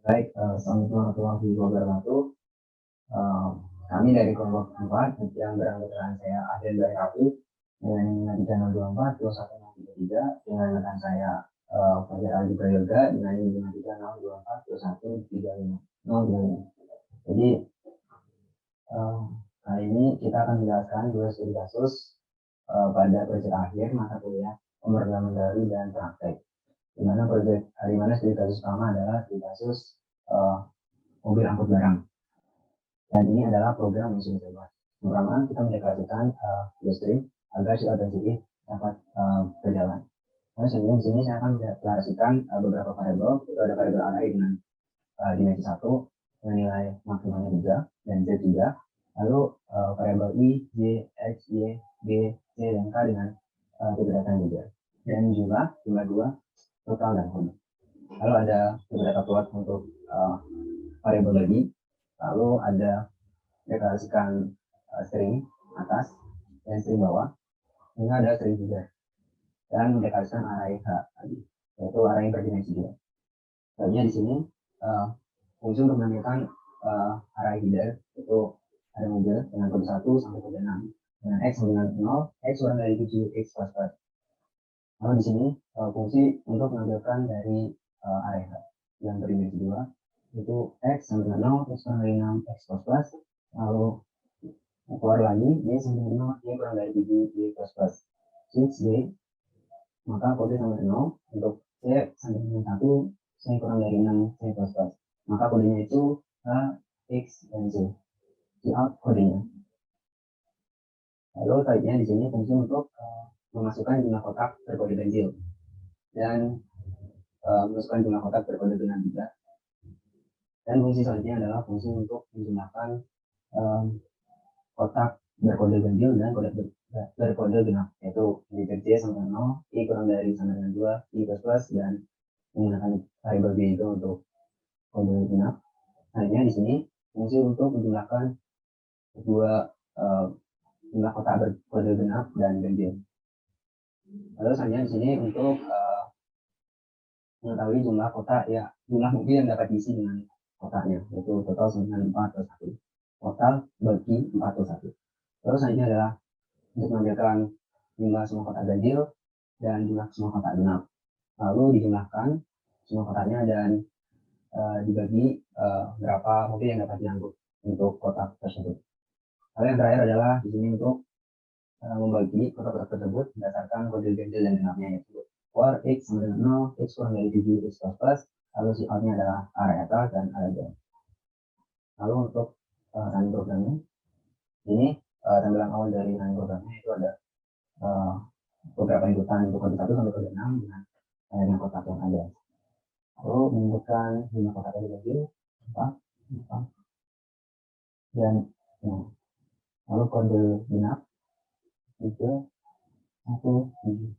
Baik, Assalamualaikum warahmatullahi wabarakatuh. Eh, Kami dari kelompok 4 yang beranggotakan saya Aden Bayi Rafi dengan NIM 3024 21033 dengan rekan saya Fajar Aldi Prayoga dengan NIM 3024 2135025. Jadi eh, kali ini kita akan menjelaskan dua studi kasus pada proyek akhir mata kuliah pemrograman teori dan praktek. Di mana studi kasus pertama adalah studi kasus mobil angkut barang. Dan ini adalah program yang sudah dibuat. Pertama, kita mendeklarasikan industri agar si authentic dapat berjalan. Lalu selanjutnya di sini saya akan mendeklarasikan beberapa variabel. Itu ada variabel array dengan dimensi 1 dengan nilai maksimalnya 3 dan Z 3. Lalu variabel I, J, X, Y, B, C, dan K dengan tipe data yang juga. Dan jumlah 2, total dan kode. Lalu ada beberapa plot untuk variabel bagi. Lalu ada deklarasikan string atas dan string bawah, sehingga ada string juga, dan mendeklarasikan array H tadi, yaitu array yang berdimensi 2. Selanjutnya di sini fungsi untuk menampilkan array header itu ada mobil dengan kode 1 sampai kode 6 dengan X dengan 0, X kurang dari 7, X plus plus. Lalu di sini fungsi untuk menampilkan dari array H yang berdimensi 2 itu X sampai dengan 0, X kurang dari 6, X plus plus. Lalu keluar lagi Y sampai 0, Y kurang dari 7, Y plus plus. Switch Y, maka kode sampai 0 untuk C sampai dengan 1, C kurang dari 6, C plus plus. Maka kodenya itu H, X, dan C. Di out kodenya. Lalu type-nya di sini fungsi untuk memasukkan jumlah kotak berkode ganjil dan memasukkan jumlah kotak berkode dengan 3. Dan fungsi selanjutnya adalah fungsi untuk menjumlahkan kotak berkode ganjil dan kode berkode genap, yaitu integer J sampai 0, I kurang dari sama dengan 2, I plus plus, dan menggunakan variabel B itu untuk kode genap. Hanya di sini fungsi untuk menjumlahkan kedua jumlah kotak berkode genap dan ganjil. Lalu selanjutnya di sini untuk mengetahui jumlah kotak, ya jumlah mobil yang dapat diisi dengan kotaknya, yaitu total 94 plus 1. Total bagi 4 plus 1. Lalu selanjutnya adalah untuk mengambilkan jumlah semua kotak ganjil dan jumlah semua kotak genap. Lalu dijumlahkan semua kotaknya dan dibagi berapa mobil yang dapat diangkut untuk kotak tersebut. Lalu yang terakhir adalah di sini untuk membagi kotak-kotak tersebut berdasarkan kode ganjil dan genapnya, yaitu for X sama dengan 0, X kurang dari 7, X plus plus. Lalu si outnya adalah array atas dan array bawah. Lalu untuk running programnya, ini tampilan awal dari running programnya itu ada beberapa inputan untuk kode 1 sampai kode 6 dengan kotak yang ada. Lalu menyebutkan jumlah kotak yang ganjil 4, dan lalu kode genap 3, 1, 7.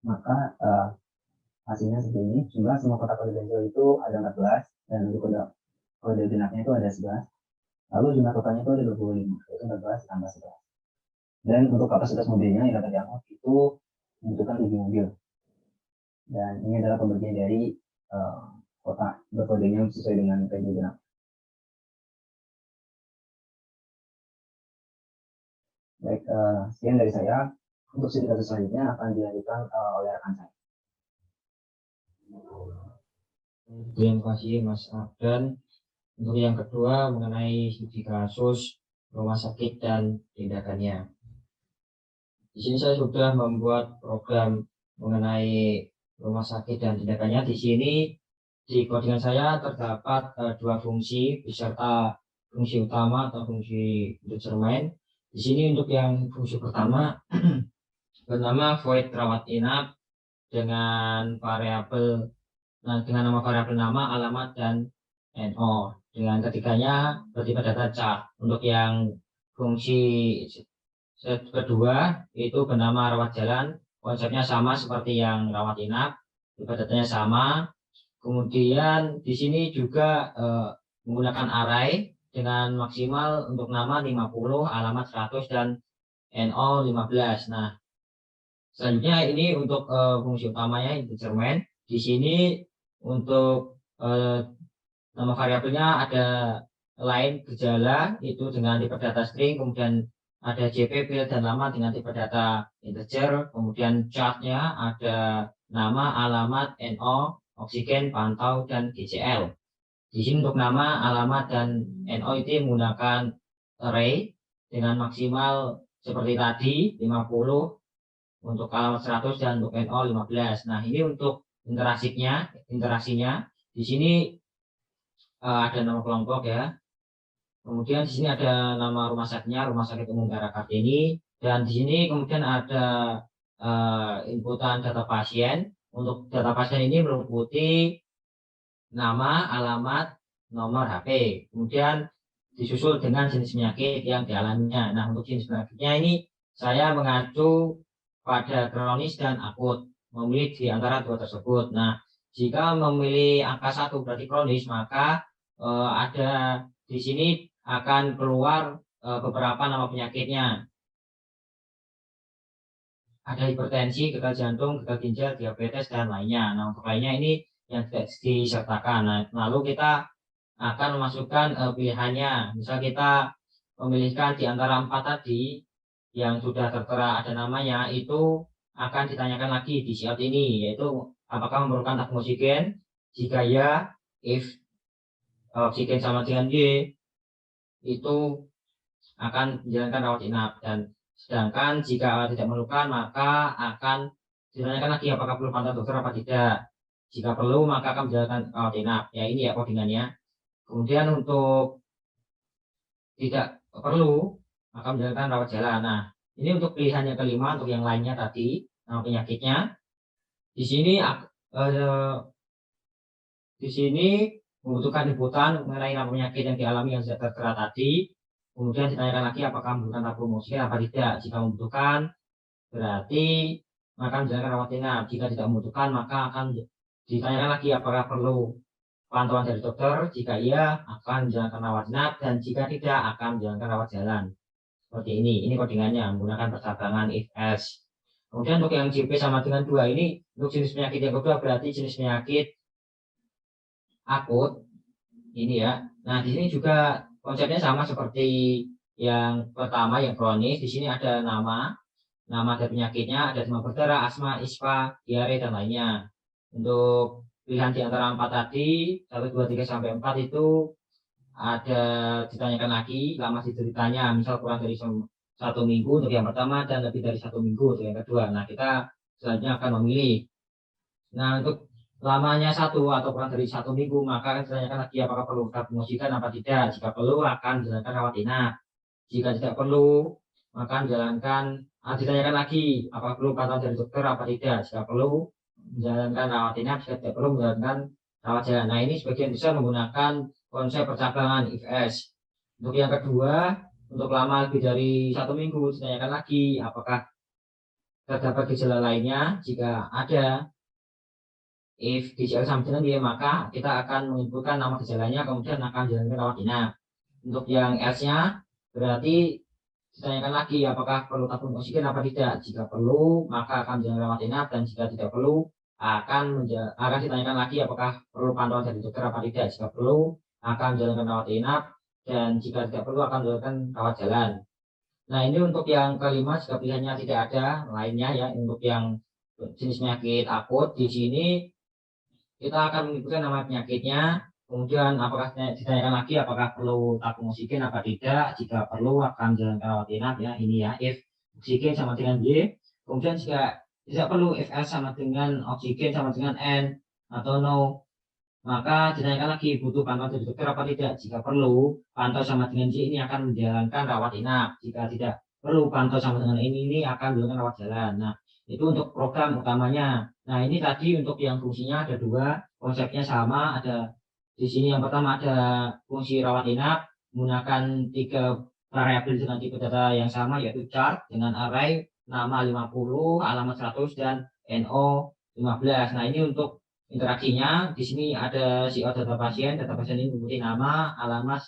Maka hasilnya seperti ini. Jumlah semua kotak kode ganjil itu ada 14 dan untuk kode genapnya itu ada 11. Lalu jumlah totalnya itu ada 25, yaitu 14 tambah 11. Dan untuk kapasitas mobilnya yang dapat diangkut itu membutuhkan 7 mobil. Dan ini adalah pembagian dari kotak berkodenya sesuai dengan ganjil genap. Baik, sekian dari saya. Untuk studi kasus selanjutnya akan dilanjutkan oleh rekan saya. Terima kasih Mas Abdan. Untuk yang kedua mengenai studi kasus rumah sakit dan tindakannya. Di sini saya sudah membuat program mengenai rumah sakit dan tindakannya. Di sini di codingan saya terdapat dua fungsi beserta fungsi utama atau fungsi determine. Di sini untuk yang fungsi pertama bernama void rawat inap dengan variabel dengan nama variabel nama, alamat, dan NO. Dengan ketiganya berarti pada data. Untuk yang fungsi kedua itu bernama rawat jalan, konsepnya sama seperti yang rawat inap, tipe datanya sama. Kemudian di sini juga menggunakan array dengan maksimal untuk nama 50, alamat 100, dan NO 15. Nah, selanjutnya ini untuk fungsi utamanya determine. Di sini untuk Nama variabelnya ada lain gejala itu dengan tipe data string, kemudian ada JP, field, dan lama dengan tipe data integer, kemudian chartnya ada nama, alamat, NO, oksigen, pantau, dan GCL. Di sini untuk nama, alamat, dan NO itu menggunakan array dengan maksimal seperti tadi 50, untuk alamat 100, dan untuk NO 15. Nah, ini untuk interaksinya di sini ada nama kelompok ya. Kemudian di sini ada nama rumah sakitnya, Rumah Sakit Umum Daerah Kartini, dan di sini kemudian ada inputan data pasien. Untuk data pasien ini meliputi nama, alamat, nomor HP, kemudian disusul dengan jenis penyakit yang dialaminya. Nah, untuk jenis penyakitnya ini saya mengacu pada kronis dan akut, memilih di antara dua tersebut. Nah, jika memilih angka 1 berarti kronis, maka ada di sini akan keluar beberapa nama penyakitnya. Ada hipertensi, gagal jantung, gagal ginjal, diabetes, dan lainnya. Nah, untuk lainnya ini yang tidak disertakan. Nah, lalu kita akan memasukkan pilihannya. Misal kita memilihkan di antara 4 tadi yang sudah tertera ada namanya, itu akan ditanyakan lagi di syarat ini, yaitu apakah memerlukan tabung oksigen. Jika ya, if oksigen sama dengan Y, itu akan menjalankan rawat inap, dan sedangkan jika tidak memerlukan maka akan ditanyakan lagi apakah perlu pantauan dokter apa tidak. Jika perlu maka akan menjalankan rawat inap. Ya, ini ya codingannya. Kemudian untuk tidak perlu maka menjalankan rawat jalan. Nah, ini untuk pilihan yang kelima. Untuk yang lainnya tadi nama penyakitnya di sini membutuhkan inputan mengenai nama penyakit yang dialami yang sudah tertera tadi. Kemudian ditanyakan lagi apakah membutuhkan tabung oksigen apa tidak. Jika membutuhkan berarti maka menjalankan rawat inap. Jika tidak membutuhkan maka akan ditanyakan lagi apakah perlu pantauan dari dokter. Jika iya akan menjalankan rawat inap, dan jika tidak akan menjalankan rawat jalan. Seperti ini codingannya menggunakan percabangan if else. Kemudian untuk yang JP sama dengan 2 ini untuk jenis penyakit yang kedua berarti jenis penyakit akut ini ya. Nah, di sini juga konsepnya sama seperti yang pertama yang kronis. Di sini ada nama dari penyakitnya, ada demam berdarah, asma, ispa, diare, dan lainnya. Untuk pilihan di antara 4 tadi 1, 2, 3 sampai 4 itu ada ditanyakan lagi lama ceritanya, misal kurang dari 1 minggu untuk yang pertama dan lebih dari 1 minggu untuk yang kedua. Nah, kita selanjutnya akan memilih. Nah, untuk lamanya 1 atau kurang dari 1 minggu maka akan ditanyakan lagi apakah perlu tabung oksigen apa tidak. Jika perlu akan menjalankan rawat inap. Jika tidak perlu maka ditanyakan lagi apakah perlu pantauan dari dokter apa tidak. Jika perlu menjalankan rawat inap, jika tidak perlu menjalankan rawat jalan. Nah, ini sebagian besar menggunakan konsep percabangan if else. Untuk yang kedua, untuk lama lebih dari 1 minggu ditanyakan lagi apakah terdapat gejala lainnya. Jika ada, if gejala sama dengan dia, maka kita akan menginputkan nama gejalanya, kemudian akan menjalankan rawat inap. Untuk yang else-nya berarti ditanyakan lagi apakah perlu tabung oksigen apa tidak. Jika perlu maka akan menjalankan rawat inap, dan jika tidak perlu akan ditanyakan lagi apakah perlu pantauan dari dokter apa tidak. Jika perlu akan menjalankan rawat inap, dan jika tidak perlu akan menjalankan rawat jalan. Nah, ini untuk yang kelima jika pilihannya tidak ada lainnya ya. Untuk yang jenis penyakit akut di sini kita akan menyebutkan nama penyakitnya, kemudian apakah ditanyakan lagi apakah perlu tabung oksigen apa tidak. Jika perlu akan menjalankan rawat inap ya. Ini ya, if oksigen sama dengan Y. Kemudian jika tidak perlu, if else sama dengan oksigen sama dengan N atau no, maka ditanyakan lagi butuh pantauan dari dokter apa tidak. Jika perlu, pantau sama dengan Y ini akan menjalankan rawat inap. Jika tidak perlu, pantau sama dengan ini akan menjalankan rawat jalan. Nah, itu untuk program utamanya. Nah, ini tadi untuk yang fungsinya ada 2, konsepnya sama. Ada di sini yang pertama ada fungsi rawat inap menggunakan 3 variabel dengan tipe data yang sama, yaitu chart dengan array nama 50, alamat 100, dan NO 15. Nah, ini untuk interaksinya di sini ada CO data pasien ini meliputi nama, alamat,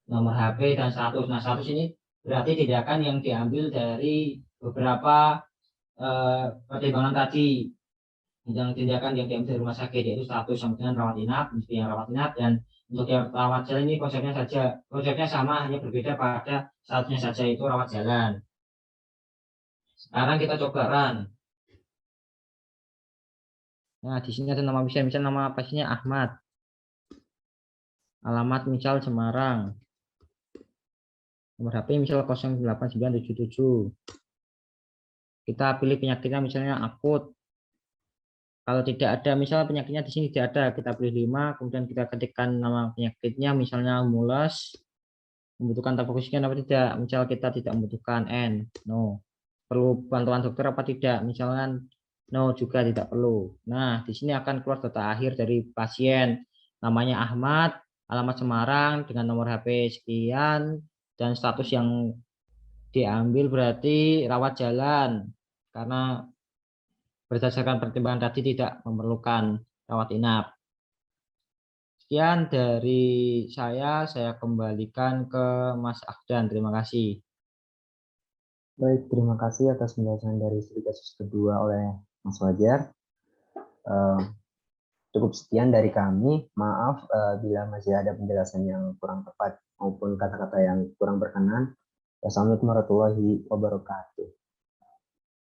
nomor HP, dan status. Nah, status ini berarti tindakan yang diambil dari beberapa pertimbangan tadi, Tentang tindakan yang diambil dari rumah sakit, yaitu status sama dengan rawat inap, mesti yang rawat inap, dan untuk yang rawat jalan ini konsepnya sama, hanya berbeda pada statusnya saja, itu rawat jalan. Sekarang kita coba run. Nah, di sini ada nama pasien, misal nama pasiennya Ahmad. Alamat misal Semarang. Nomor HP misal 08977. Kita pilih penyakitnya misalnya akut. Kalau tidak ada, misal penyakitnya di sini tidak ada, kita pilih 5, kemudian kita ketikkan nama penyakitnya, misalnya mules, membutuhkan tabung oksigen apa tidak, misal kita tidak membutuhkan N, no. Perlu bantuan dokter apa tidak, misalnya no, juga tidak perlu. Nah, di sini akan keluar data akhir dari pasien, namanya Ahmad, alamat Semarang, dengan nomor HP sekian, dan status yang diambil berarti rawat jalan, karena berdasarkan pertimbangan tadi tidak memerlukan rawat inap. Sekian dari saya kembalikan ke Mas Afdan. Terima kasih. Baik, terima kasih atas penjelasan dari studi kasus kedua oleh Mas Fajar. Cukup sekian dari kami. Maaf bila masih ada penjelasan yang kurang tepat maupun kata-kata yang kurang berkenan. Wassalamualaikum warahmatullahi wabarakatuh.